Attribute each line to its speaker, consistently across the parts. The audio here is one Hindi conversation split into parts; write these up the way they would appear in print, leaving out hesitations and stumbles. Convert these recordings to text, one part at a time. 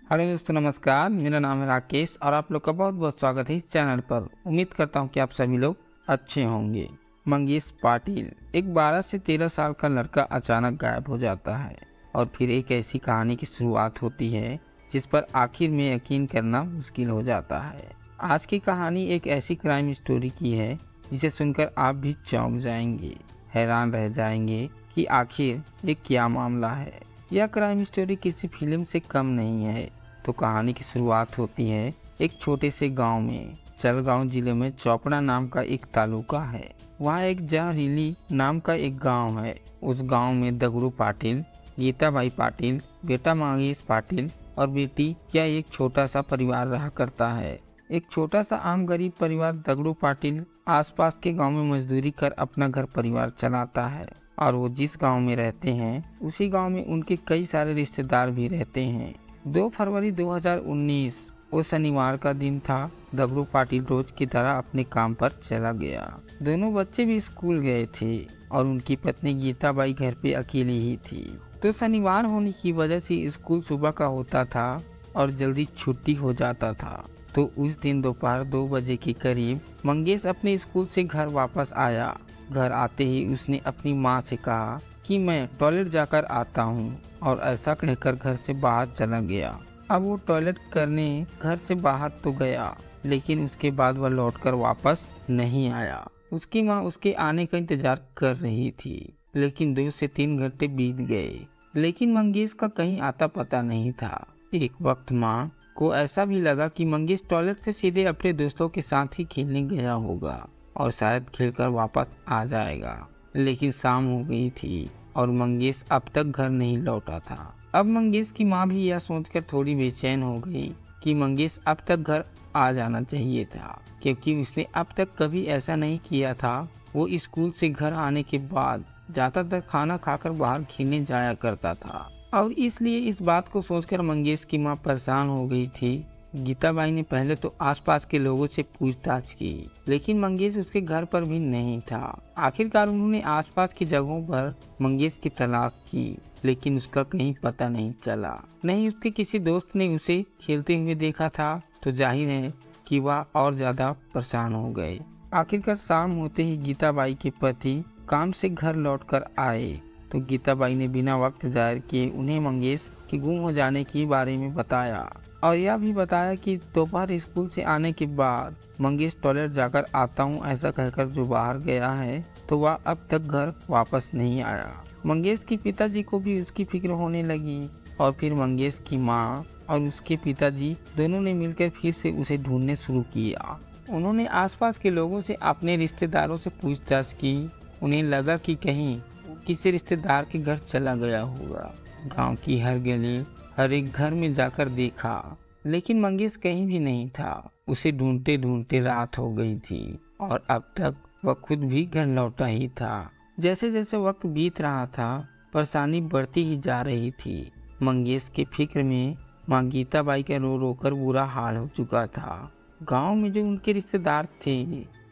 Speaker 1: हेलो दोस्तों, नमस्कार। मेरा नाम है राकेश और आप लोग का बहुत बहुत स्वागत है इस चैनल पर। उम्मीद करता हूं कि आप सभी लोग अच्छे होंगे। मंगेश पाटिल, एक 12 से 13 साल का लड़का अचानक गायब हो जाता है और फिर एक ऐसी कहानी की शुरुआत होती है जिस पर आखिर में यकीन करना मुश्किल हो जाता है। आज की कहानी एक ऐसी क्राइम स्टोरी की है जिसे सुनकर आप भी चौंक जाएंगे, हैरान रह जाएंगे कि आखिर ये क्या मामला है। यह क्राइम स्टोरी किसी फिल्म से कम नहीं है। तो कहानी की शुरुआत होती है एक छोटे से गांव में। जलगांव जिले में चोपड़ा नाम का एक तालुका है। वहाँ एक जहरीली नाम का एक गांव है। उस गांव में दगड़ू पाटिल, गीताबाई पाटिल, बेटा मंगेश पाटिल और बेटी या एक छोटा सा परिवार रहा करता है। एक छोटा सा आम गरीब परिवार दगड़ू पाटिल आसपास के गांव में मजदूरी कर अपना घर परिवार चलाता है और वो जिस गांव में रहते हैं उसी गांव में उनके कई सारे रिश्तेदार भी रहते हैं। 2 फरवरी 2019 वो शनिवार का दिन था। दगड़ू पाटिल रोज की तरह अपने काम पर चला गया। दोनों बच्चे भी स्कूल गए थे और उनकी पत्नी गीताबाई घर पे अकेली ही थी। तो शनिवार होने की वजह से स्कूल सुबह का होता था और जल्दी छुट्टी हो जाता था। तो उस दिन दोपहर 2 बजे के करीब मंगेश अपने स्कूल से घर वापस आया। घर आते ही उसने अपनी माँ से कहा कि मैं टॉयलेट जाकर आता हूँ और ऐसा कहकर घर से बाहर चला गया। अब वो टॉयलेट करने घर से बाहर तो गया, लेकिन उसके बाद वह लौटकर वापस नहीं आया। उसकी माँ उसके आने का इंतजार कर रही थी, लेकिन 2 से 3 घंटे बीत गए, लेकिन मंगेश का कहीं आता पता नहीं था। एक वक्त माँ को ऐसा भी लगा कि मंगेश टॉयलेट से सीधे अपने दोस्तों के साथ ही खेलने गया होगा और शायद खेलकर वापस आ जाएगा। लेकिन शाम हो गई थी और मंगेश अब तक घर नहीं लौटा था। अब मंगेश की माँ भी यह सोचकर थोड़ी बेचैन हो गई कि मंगेश अब तक घर आ जाना चाहिए था, क्योंकि उसने अब तक कभी ऐसा नहीं किया था। वो स्कूल से घर आने के बाद ज्यादातर खाना खाकर बाहर खेलने जाया करता था और इसलिए इस बात को सोचकर मंगेश की माँ परेशान हो गई थी। गीताबाई ने पहले तो आसपास के लोगों से पूछताछ की, लेकिन मंगेश उसके घर पर भी नहीं था। आखिरकार उन्होंने आसपास की जगहों पर मंगेश की तलाश की, लेकिन उसका कहीं पता नहीं चला। नहीं उसके किसी दोस्त ने उसे खेलते हुए देखा था, तो जाहिर है कि वह और ज्यादा परेशान हो गए। आखिरकार शाम होते ही गीताबाई के पति काम से घर लौटकर आए, तो गीताबाई ने बिना वक्त जाहिर किए उन्हें मंगेश के गुम हो जाने के बारे में बताया और यह भी बताया कि दोपहर स्कूल से आने के बाद मंगेश टॉयलेट जाकर आता हूँ ऐसा कहकर जो बाहर गया है, तो वह अब तक घर वापस नहीं आया। मंगेश के पिताजी को भी उसकी फिक्र होने लगी और फिर मंगेश की माँ और उसके पिताजी दोनों ने मिलकर फिर से उसे ढूंढने शुरू किया। उन्होंने आसपास के लोगों से अपने रिश्तेदारों से पूछताछ की। उन्हें लगा कि कहीं किसी रिश्तेदार के घर चला गया होगा। गांव की हर गली, हर एक घर में जाकर देखा, लेकिन मंगेश कहीं भी नहीं था। उसे ढूंढते ढूंढते रात हो गई थी और अब तक वह खुद भी घर लौटा ही था। जैसे जैसे वक्त बीत रहा था, परेशानी बढ़ती ही जा रही थी। मंगेश के फिक्र में माँ गीताबाई का रो रो कर बुरा हाल हो चुका था। गांव में जो उनके रिश्तेदार थे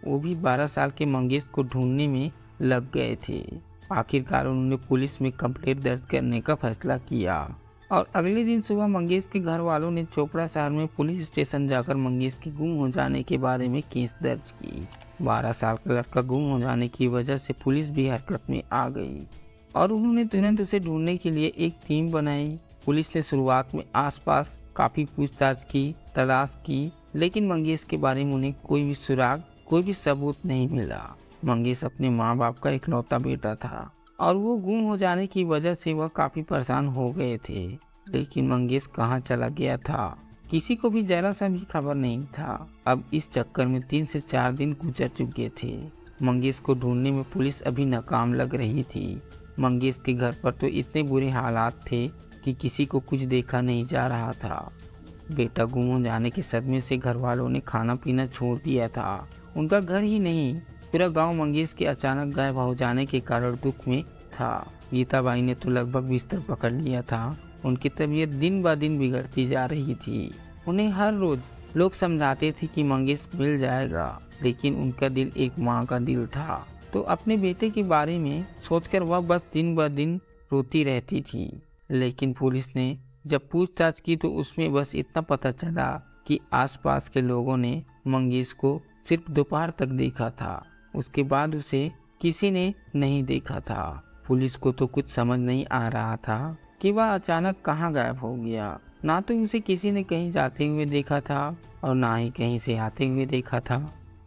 Speaker 1: वो भी 12 साल के मंगेश को ढूंढने में लग गए थे। आखिरकार उन्होंने पुलिस में कंप्लेंट दर्ज करने का फैसला किया और अगले दिन सुबह मंगेश के घर वालों ने चोपड़ा शहर में पुलिस स्टेशन जाकर मंगेश के गुम हो जाने के बारे में केस दर्ज की। 12 साल का लड़का गुम हो जाने की वजह से पुलिस भी हरकत में आ गई और उन्होंने तुरंत उसे ढूंढने के लिए एक टीम बनाई। पुलिस ने शुरुआत में आसपास काफी पूछताछ की, तलाश की, लेकिन मंगेश के बारे में उन्हें कोई भी सुराग, कोई भी सबूत नहीं मिला। मंगेश अपने माँ बाप का इकलौता बेटा था और वो गुम हो जाने की वजह से वह काफी परेशान हो गए थे। लेकिन मंगेश कहाँ चला गया था, किसी को भी जरा सा भी खबर नहीं था। अब इस चक्कर में 3 से 4 दिन गुजर चुके थे। मंगेश को ढूंढने में पुलिस अभी नाकाम लग रही थी। मंगेश के घर पर तो इतने बुरे हालात थे कि किसी को कुछ देखा नहीं जा रहा था। बेटा गुम हो जाने के सदमे से घर वालों ने खाना पीना छोड़ दिया था। उनका घर ही नहीं, पूरा गांव मंगेश के अचानक गायब हो जाने के कारण दुख में था। गीताबाई ने तो लगभग बिस्तर पकड़ लिया था। उनकी तबीयत दिन ब दिन बिगड़ती जा रही थी। उन्हें हर रोज लोग समझाते थे कि मंगेश मिल जाएगा, लेकिन उनका दिल एक माँ का दिल था। तो अपने बेटे के बारे में सोचकर वह बस दिन ब दिन रोती रहती थी। लेकिन पुलिस ने जब पूछताछ की तो उसमें बस इतना पता चला कि आसपास के लोगों ने मंगेश को सिर्फ दोपहर तक देखा था। उसके बाद उसे किसी ने नहीं देखा था। पुलिस को तो कुछ समझ नहीं आ रहा था कि वह अचानक कहाँ गायब हो गया। ना तो उसे किसी ने कहीं जाते हुए देखा था और ना ही कहीं से आते हुए देखा था।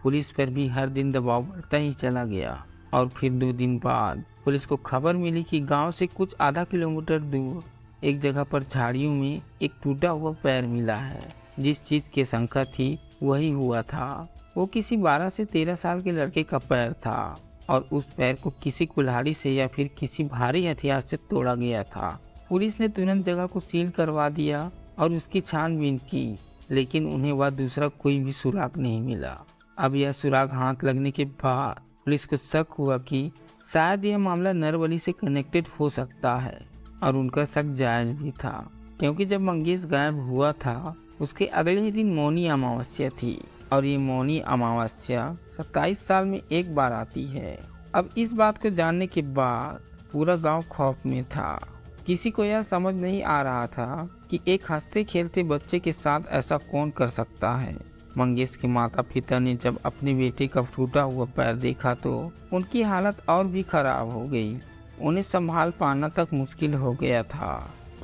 Speaker 1: पुलिस पर भी हर दिन दबाव बढ़ता ही चला गया और फिर 2 दिन बाद पुलिस को खबर मिली कि गांव से कुछ आधा किलोमीटर दूर एक जगह पर झाड़ियों में एक टूटा हुआ पैर मिला है। जिस चीज की शंका थी वही हुआ था। वो किसी 12 से 13 साल के लड़के का पैर था और उस पैर को किसी कुल्हाड़ी से या फिर किसी भारी हथियार से तोड़ा गया था। पुलिस ने तुरंत जगह को सील करवा दिया और उसकी छानबीन की, लेकिन उन्हें वह दूसरा कोई भी सुराग नहीं मिला। अब यह सुराग हाथ लगने के बाद पुलिस को शक हुआ कि शायद यह मामला नरबली से कनेक्टेड हो सकता है और उनका शक जायज भी था, क्योंकि जब मंगेश गायब हुआ था उसके अगले ही दिन मौनी अमावस्या थी और ये मौनी अमावस्या 27 साल में एक बार आती है। अब इस बात को जानने के बाद पूरा गांव खौफ में था। किसी को यह समझ नहीं आ रहा था कि एक हंसते खेलते बच्चे के साथ ऐसा कौन कर सकता है। मंगेश के माता पिता ने जब अपने बेटे का टूटा हुआ पैर देखा तो उनकी हालत और भी खराब हो गई। उन्हें संभाल पाना तक मुश्किल हो गया था।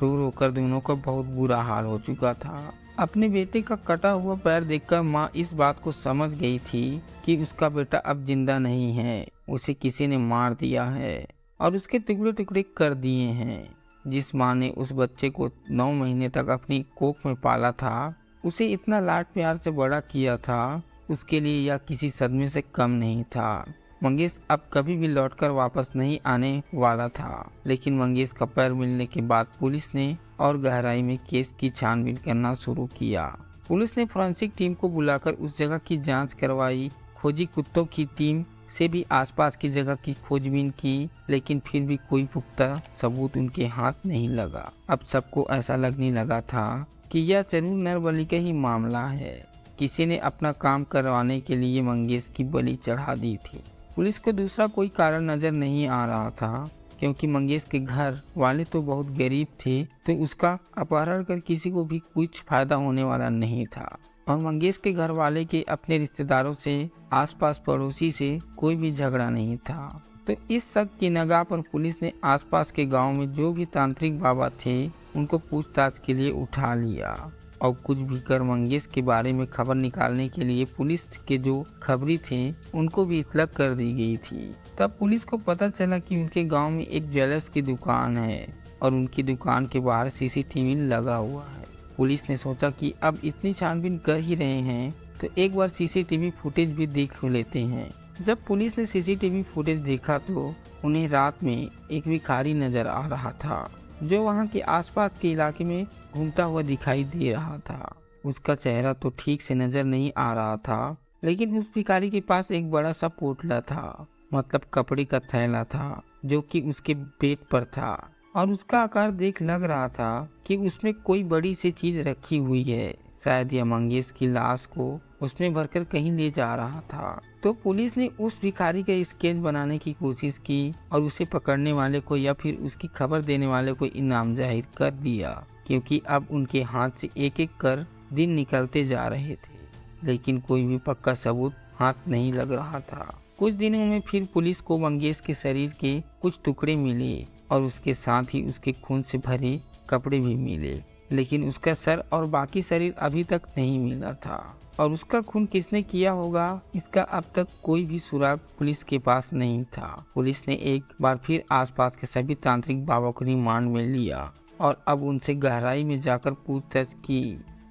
Speaker 1: रो रो कर दोनों का बहुत बुरा हाल हो चुका था। अपने बेटे का कटा हुआ पैर देखकर माँ इस बात को समझ गई थी कि उसका बेटा अब जिंदा नहीं है, उसे किसी ने मार दिया है और उसके टुकड़े टुकड़े कर दिए हैं। जिस माँ ने उस बच्चे को 9 महीने तक अपनी कोख में पाला था, उसे इतना लाड प्यार से बड़ा किया था, उसके लिए यह किसी सदमे से कम नहीं था। मंगेश अब कभी भी लौटकर वापस नहीं आने वाला था। लेकिन मंगेश का पैर मिलने के बाद पुलिस ने और गहराई में केस की छानबीन करना शुरू किया। पुलिस ने फोरेंसिक टीम को बुलाकर उस जगह की जांच करवाई। खोजी कुत्तों की टीम से भी आसपास की जगह की खोजबीन की, लेकिन फिर भी कोई पुख्ता सबूत उनके हाथ नहीं लगा। अब सबको ऐसा लगने लगा था कि यह जरूर नरबली का ही मामला है। किसी ने अपना काम करवाने के लिए मंगेश की बलि चढ़ा दी थी। पुलिस को दूसरा कोई कारण नजर नहीं आ रहा था, क्योंकि मंगेश के घर वाले तो बहुत गरीब थे, तो उसका अपहरण कर किसी को भी कुछ फायदा होने वाला नहीं था। और मंगेश के घर वाले के अपने रिश्तेदारों से, आसपास पड़ोसी से कोई भी झगड़ा नहीं था। तो इस शक की निगाह पर पुलिस ने आसपास के गांव में जो भी तांत्रिक बाबा थे उनको पूछताछ के लिए उठा लिया और कुछ भी कर मंगेश के बारे में खबर निकालने के लिए पुलिस के जो खबरी थे उनको भी इतला कर दी गई थी। तब पुलिस को पता चला कि उनके गांव में एक ज्वेलर्स की दुकान है और उनकी दुकान के बाहर सीसीटीवी लगा हुआ है। पुलिस ने सोचा कि अब इतनी छानबीन कर ही रहे हैं तो एक बार सीसीटीवी फुटेज भी देख लेते हैं। जब पुलिस ने सीसीटीवी फुटेज देखा तो उन्हें रात में एक भिखारी नजर आ रहा था, जो वहां के आसपास के इलाके में घूमता हुआ दिखाई दे रहा था। उसका चेहरा तो ठीक से नजर नहीं आ रहा था, लेकिन उस भिखारी के पास एक बड़ा सा पोटला था, मतलब कपड़े का थैला था, जो कि उसके पेट पर था और उसका आकार देख लग रहा था कि उसमें कोई बड़ी सी चीज रखी हुई है। शायद यह मंगेश की लाश को उसमें भरकर कहीं ले जा रहा था। तो पुलिस ने उस भिखारी का स्केच बनाने की कोशिश की और उसे पकड़ने वाले को या फिर उसकी खबर देने वाले को इनाम जाहिर कर दिया, क्योंकि अब उनके हाथ से एक एक कर दिन निकलते जा रहे थे, लेकिन कोई भी पक्का सबूत हाथ नहीं लग रहा था। कुछ दिनों में फिर पुलिस को मंगेश के शरीर के कुछ टुकड़े मिले और उसके साथ ही उसके खून से भरे कपड़े भी मिले, लेकिन उसका सर और बाकी शरीर अभी तक नहीं मिला था। और उसका खून किसने किया होगा, इसका अब तक कोई भी सुराग पुलिस के पास नहीं था। पुलिस ने एक बार फिर आसपास के सभी तांत्रिक बाबा को रिमांड में लिया और अब उनसे गहराई में जाकर पूछताछ की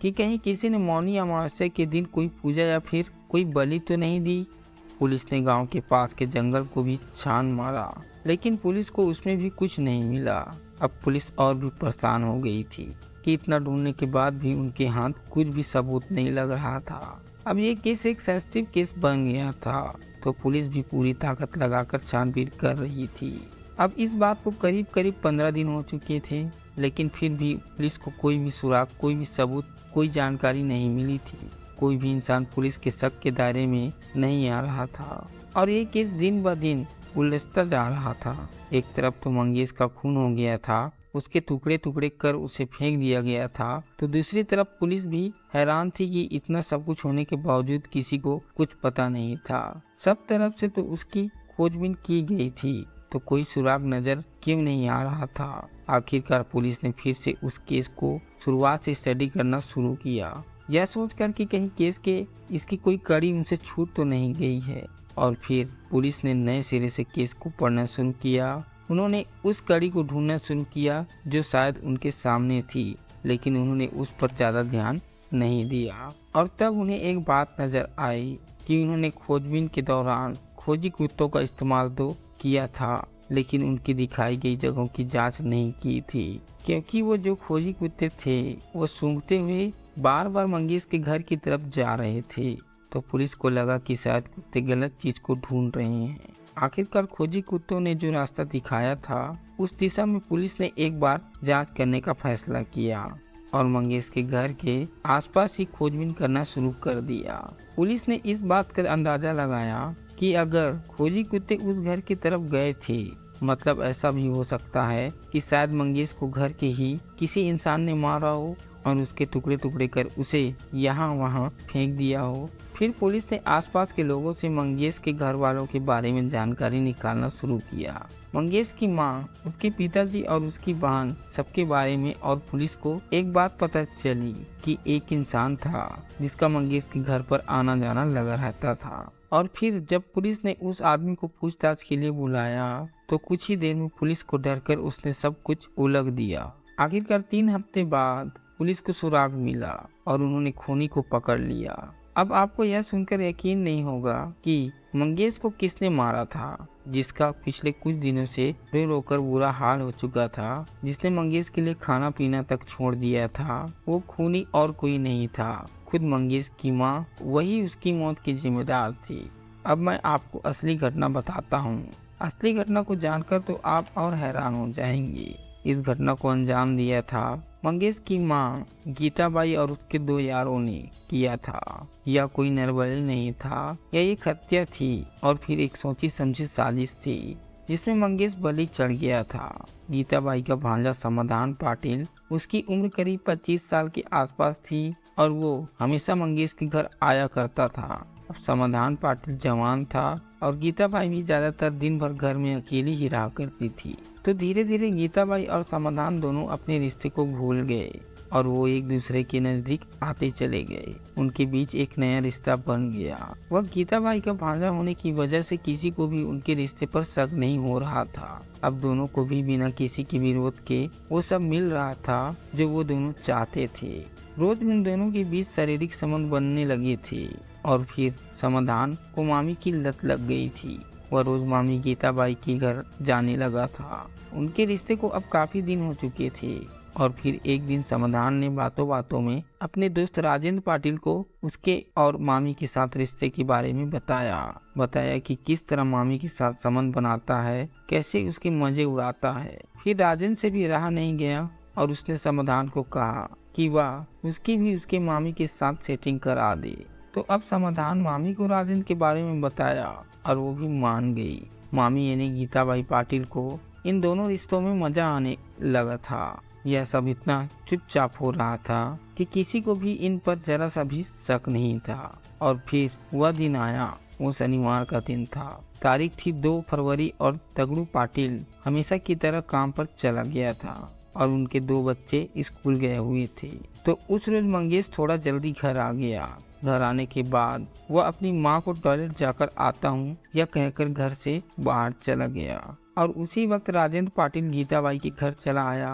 Speaker 1: कि कहीं किसी ने मौनी अमावस्या के दिन कोई पूजा या फिर कोई बलि तो नहीं दी। पुलिस ने गांव के पास के जंगल को भी छान मारा, लेकिन पुलिस को उसमें भी कुछ नहीं मिला। अब पुलिस और भी परेशान हो गई थी कि इतना ढूंढने के बाद भी उनके हाथ कुछ भी सबूत नहीं लग रहा था। अब ये केस एक सेंसिटिव केस बन गया था, तो पुलिस भी पूरी ताकत लगाकर छानबीन कर रही थी। अब इस बात को करीब करीब 15 दिन हो चुके थे, लेकिन फिर भी पुलिस को कोई भी सुराग, कोई भी सबूत, कोई जानकारी नहीं मिली थी। कोई भी इंसान पुलिस के शक के दायरे में नहीं आ रहा था और ये केस दिन ब दिन उलझता जा रहा था। एक तरफ तो मंगेश का खून हो गया था, उसके टुकड़े टुकड़े कर उसे फेंक दिया गया था, तो दूसरी तरफ पुलिस भी हैरान थी कि इतना सब कुछ होने के बावजूद किसी को कुछ पता नहीं था। सब तरफ से तो उसकी खोजबीन की गई थी, तो कोई सुराग नजर क्यों नहीं आ रहा था। आखिरकार पुलिस ने फिर से उस केस को शुरुआत से स्टडी करना शुरू किया, यह सोचकर कि कहीं केस के इसकी कोई कड़ी उनसे छूट तो नहीं गई है। और फिर पुलिस ने नए सिरे से केस को पढ़ना शुरू किया। उन्होंने उस कड़ी को ढूंढना शुरू किया जो शायद उनके सामने थी, लेकिन उन्होंने उस पर ज्यादा ध्यान नहीं दिया। और तब उन्हें एक बात नजर आई कि उन्होंने खोजबीन के दौरान खोजी कुत्तों का इस्तेमाल तो किया था, लेकिन उनकी दिखाई गई जगहों की जांच नहीं की थी, क्योंकि वो जो खोजी कुत्ते थे वो सूंघते हुए बार बार मंगेश के घर की तरफ जा रहे थे। तो पुलिस को लगा कि शायद कुत्ते गलत चीज को ढूंढ रहे हैं। आखिरकार खोजी कुत्तों ने जो रास्ता दिखाया था उस दिशा में पुलिस ने एक बार जांच करने का फैसला किया और मंगेश के घर के आसपास ही खोजबीन करना शुरू कर दिया। पुलिस ने इस बात का अंदाजा लगाया कि अगर खोजी कुत्ते उस घर की तरफ गए थे, मतलब ऐसा भी हो सकता है कि शायद मंगेश को घर के ही किसी इंसान ने मारा हो और उसके टुकड़े टुकड़े कर उसे यहाँ वहाँ फेंक दिया हो। फिर पुलिस ने आसपास के लोगों से मंगेश के घर वालों के बारे में जानकारी निकालना शुरू किया। मंगेश की माँ, उसके पिताजी और उसकी बहन, सबके बारे में। और पुलिस को एक बात पता चली कि एक इंसान था जिसका मंगेश के घर पर आना जाना लगा रहता था। और फिर जब पुलिस ने उस आदमी को पूछताछ के लिए बुलाया तो कुछ ही देर में पुलिस को डरकर उसने सब कुछ उलझ दिया। आखिरकार 3 हफ्ते बाद पुलिस को सुराग मिला और उन्होंने खूनी को पकड़ लिया। अब आपको यह सुनकर यकीन नहीं होगा कि मंगेश को किसने मारा था, जिसका पिछले कुछ दिनों से रो रोकर बुरा हाल हो चुका था, जिसने मंगेश के लिए खाना पीना तक छोड़ दिया था। वो खूनी और कोई नहीं था, खुद मंगेश की माँ, वही उसकी मौत की जिम्मेदार थी। अब मैं आपको असली घटना बताता हूँ। असली घटना को जानकर तो आप और हैरान हो जाएंगे। इस घटना को अंजाम दिया था मंगेश की माँ गीताबाई और उसके 2 यारों ने किया था। यह कोई निर्बल नहीं था, यह एक हत्या थी और फिर एक सोची समझी साजिश थी जिसमें मंगेश बलि चढ़ गया था। गीताबाई का भांजा समाधान पाटिल, उसकी उम्र करीब 25 साल के आसपास थी और वो हमेशा मंगेश के घर आया करता था। अब समाधान पाटिल जवान था और गीताबाई भी ज्यादातर दिन भर घर में अकेली ही रहा करती थी। तो धीरे धीरे गीताबाई और समाधान दोनों अपने रिश्ते को भूल गए और वो एक दूसरे के नजदीक आते चले गए। उनके बीच एक नया रिश्ता बन गया। वह गीताबाई का भांजा होने की वजह से किसी को भी उनके रिश्ते पर शक नहीं हो रहा था। अब दोनों को भी बिना किसी के विरोध के वो सब मिल रहा था जो वो दोनों चाहते थे। रोज उन दोनों के बीच शारीरिक संबंध बनने लगे थे और फिर समाधान को मामी की लत लग गई थी। वह रोज मामी गीताबाई के घर जाने लगा था। उनके रिश्ते को अब काफी दिन हो चुके थे और फिर एक दिन समाधान ने बातों बातों में अपने दोस्त राजेंद्र पाटिल को उसके और मामी के साथ रिश्ते के बारे में बताया कि किस तरह मामी के साथ संबंध बनाता है, कैसे उसके मजे उड़ाता है। फिर राजेंद्र से भी रहा नहीं गया और उसने समाधान को कहा कि वह उसकी भी उसके मामी के साथ सेटिंग करा दे। तो अब समाधान मामी को राजेंद्र के बारे में बताया और वो भी मान गई। मामी यानी गीताबाई पाटिल को इन दोनों रिश्तों में मजा आने लगा था। यह सब इतना चुपचाप हो रहा था कि किसी को भी इन पर जरा सा भी शक नहीं था। और फिर वह दिन आया। वो शनिवार का दिन था। तारीख थी 2 फरवरी और तगड़ू पाटिल हमेशा की तरह काम पर चला गया था और उनके 2 बच्चे स्कूल गए हुए थे। तो उस रोज मंगेश थोड़ा जल्दी घर आ गया। घर आने के बाद वह अपनी माँ को टॉयलेट जाकर आता हूँ यह कहकर घर से बाहर चला गया और उसी वक्त राजेंद्र पाटिल गीताबाई के घर चला आया।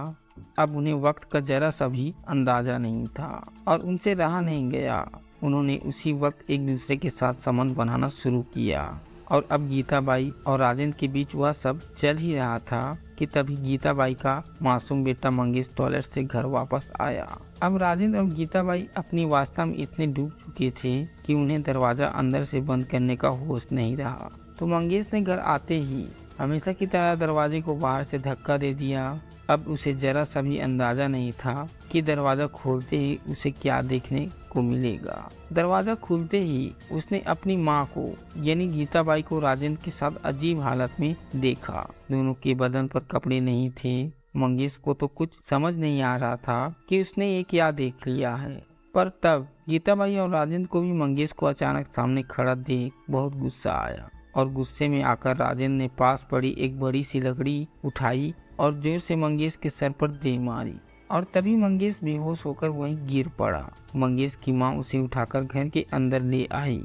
Speaker 1: अब उन्हें वक्त का जरा सा भी अंदाजा नहीं था और उनसे रहा नहीं गया। उन्होंने उसी वक्त एक दूसरे के साथ संबंध बनाना शुरू किया और अब गीताबाई और राजेंद्र के बीच वह सब चल ही रहा था कि तभी गीताबाई का मासूम बेटा मंगेश टॉयलेट से घर वापस आया। अब राजेंद्र और गीताबाई अपनी वास्ता में इतने डूब चुके थे कि उन्हें दरवाजा अंदर से बंद करने का होश नहीं रहा। तो मंगेश ने घर आते ही हमेशा की तरह दरवाजे को बाहर से धक्का दे दिया। अब उसे जरा सा भी अंदाजा नहीं था कि दरवाजा खोलते ही उसे क्या देखने को मिलेगा। दरवाजा खुलते ही उसने अपनी माँ को यानी गीताबाई को राजेंद्र के साथ अजीब हालत में देखा। दोनों के बदन पर कपड़े नहीं थे मंगेश को तो कुछ समझ नहीं आ रहा था कि उसने ये क्या देख लिया है। पर तब गीताबाई और राजेंद्र को भी मंगेश को अचानक सामने खड़ा देख बहुत गुस्सा आया और गुस्से में आकर राजेंद्र ने पास पड़ी एक बड़ी सी लकड़ी उठाई और जोर से मंगेश के सर पर दे मारी और तभी मंगेश बेहोश होकर वहीं गिर पड़ा। मंगेश की माँ उसे उठाकर घर के अंदर ले आई।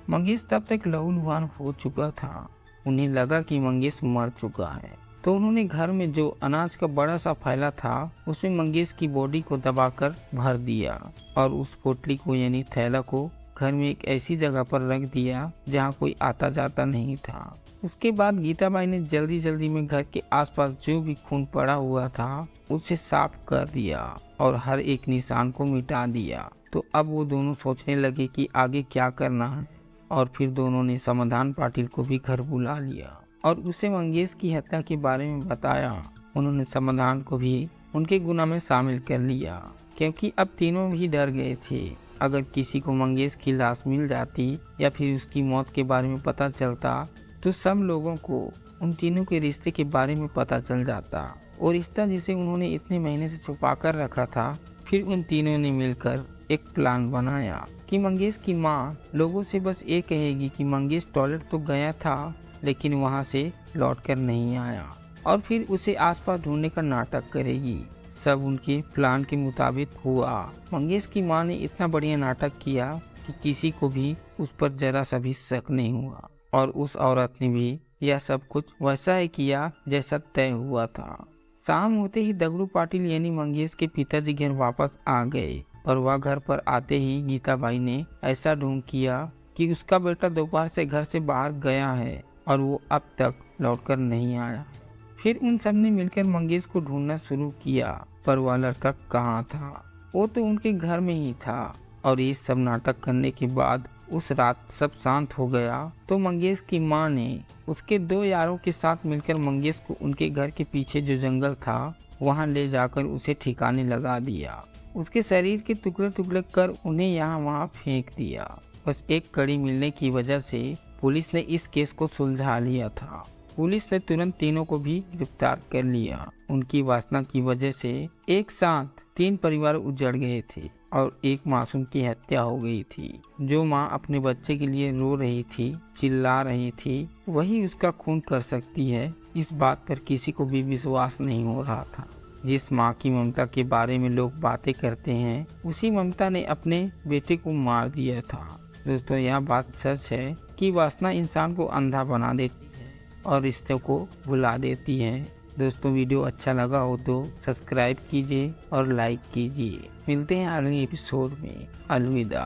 Speaker 1: मंगेश तब तक लहूलुहान हो चुका था। उन्हें लगा कि मंगेश मर चुका है, तो उन्होंने घर में जो अनाज का बड़ा सा फैला था उसमें मंगेश की बॉडी को दबाकर भर दिया और उस पोटली को यानी थैला को घर में एक ऐसी जगह पर रख दिया जहाँ कोई आता जाता नहीं था। उसके बाद गीताबाई ने जल्दी जल्दी में घर के आसपास जो भी खून पड़ा हुआ था उसे साफ कर दिया और हर एक निशान को मिटा दिया। तो अब वो दोनों सोचने लगे कि आगे क्या करना है और फिर दोनों ने समाधान पाटिल को भी घर बुला लिया और उसे मंगेश की हत्या के बारे में बताया। उन्होंने समाधान को भी उनके गुनाह में शामिल कर लिया क्योंकि अब तीनों भी डर गए थे। अगर किसी को मंगेश की लाश मिल जाती या फिर उसकी मौत के बारे में पता चलता तो सब लोगों को उन तीनों के रिश्ते के बारे में पता चल जाता और रिश्ता जिसे उन्होंने इतने महीने से छुपा कर रखा था। फिर उन तीनों ने मिलकर एक प्लान बनाया कि मंगेश की माँ लोगों से बस ये कहेगी कि मंगेश टॉयलेट तो गया था लेकिन वहाँ से लौटकर नहीं आया और फिर उसे आसपास ढूंढने का नाटक करेगी। सब उनके प्लान के मुताबिक हुआ। मंगेश की माँ ने इतना बढ़िया नाटक किया कि किसी को भी उस पर जरा सा भी शक नहीं हुआ और उस औरत ने भी यह सब कुछ वैसा ही किया जैसा तय हुआ था। शाम होते ही दगड़ू पाटिल यानी मंगेश के पिताजी घर वापस आ गए और वह घर पर आते ही गीताबाई ने ऐसा ढोंग किया कि उसका बेटा दोपहर से घर से बाहर गया है और वो अब तक लौटकर नहीं आया। फिर उन सब ने मिलकर मंगेश को ढूंढना शुरू किया पर वह लड़का कहाँ था। वो तो उनके घर में ही था और ये सब नाटक करने के बाद उस रात सब शांत हो गया तो मंगेश की माँ ने उसके दो यारों के साथ मिलकर मंगेश को उनके घर के पीछे जो जंगल था वहाँ ले जाकर उसे ठिकाने लगा दिया। उसके शरीर के टुकड़े टुकड़े कर उन्हें यहाँ वहाँ फेंक दिया। बस एक कड़ी मिलने की वजह से पुलिस ने इस केस को सुलझा लिया था। पुलिस ने तुरंत तीनों को भी गिरफ्तार कर लिया। उनकी वासना की वजह से एक साथ 3 परिवार उजड़ गए थे और एक मासूम की हत्या हो गई थी। जो माँ अपने बच्चे के लिए रो रही थी, चिल्ला रही थी, वही उसका खून कर सकती है। इस बात पर किसी को भी विश्वास नहीं हो रहा था। जिस माँ की ममता के बारे में लोग बातें करते हैं उसी ममता ने अपने बेटे को मार दिया था। दोस्तों, यह बात सच है कि वासना इंसान को अंधा बना देती है और रिश्तों को भुला देती है। दोस्तों, वीडियो अच्छा लगा हो तो सब्सक्राइब कीजिए और लाइक कीजिए। मिलते हैं अगले एपिसोड में। अलविदा।